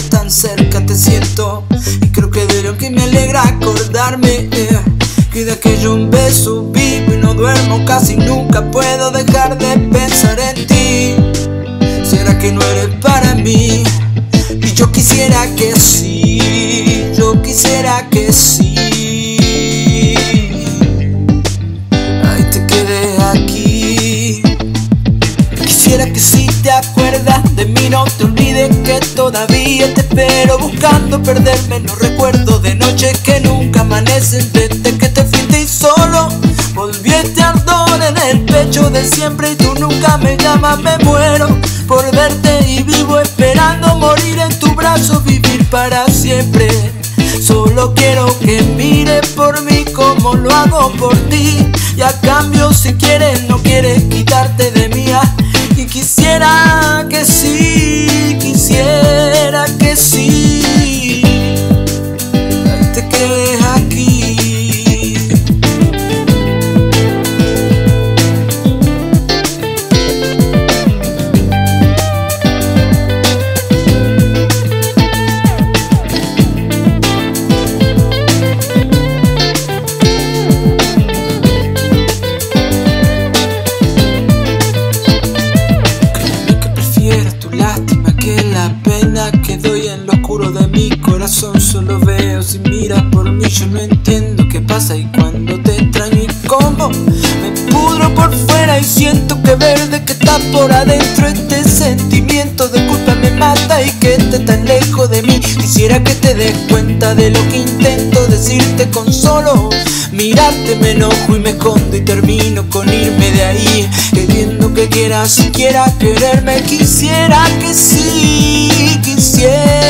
tan cerca te siento. Y creo que de lo que me alegra acordarme que de aquello un beso vivo y no duermo, casi nunca puedo dejar de pensar en ti. ¿Será que no eres para mí? Y yo quisiera que sí, yo quisiera que sí. Ay, te quedé aquí. Quisiera que si te acuerdas de mí no te olvides que todavía te espero buscando perderme. No recuerdo de noche que nunca amanecen desde que te fuiste y solo volví este ardor en el pecho de siempre. Y tú nunca me llamas, me muero por verte y vivo esperando morir en tu brazo, vivir para siempre. Solo quiero que mires por mí como lo hago por ti. Y a cambio si quieres, no quieres quitarte de mí. Y quisiera que sí, quisiera que sí. Ay, te quedes aquí. Lástima que la pena que doy en lo oscuro de mi corazón. Solo veo si miras por mí, yo no entiendo qué pasa. Y cuando te extraño y cómo me pudro por fuera y siento que verde que está por adentro. Este sentimiento de culpa me mata y que estés tan lejos de mí. Quisiera que te des cuenta de lo que intento decirte con solo mirarte. Me enojo y me escondo y termino con irme de ahí, que quieras siquiera quererme. Quisiera que sí, quisiera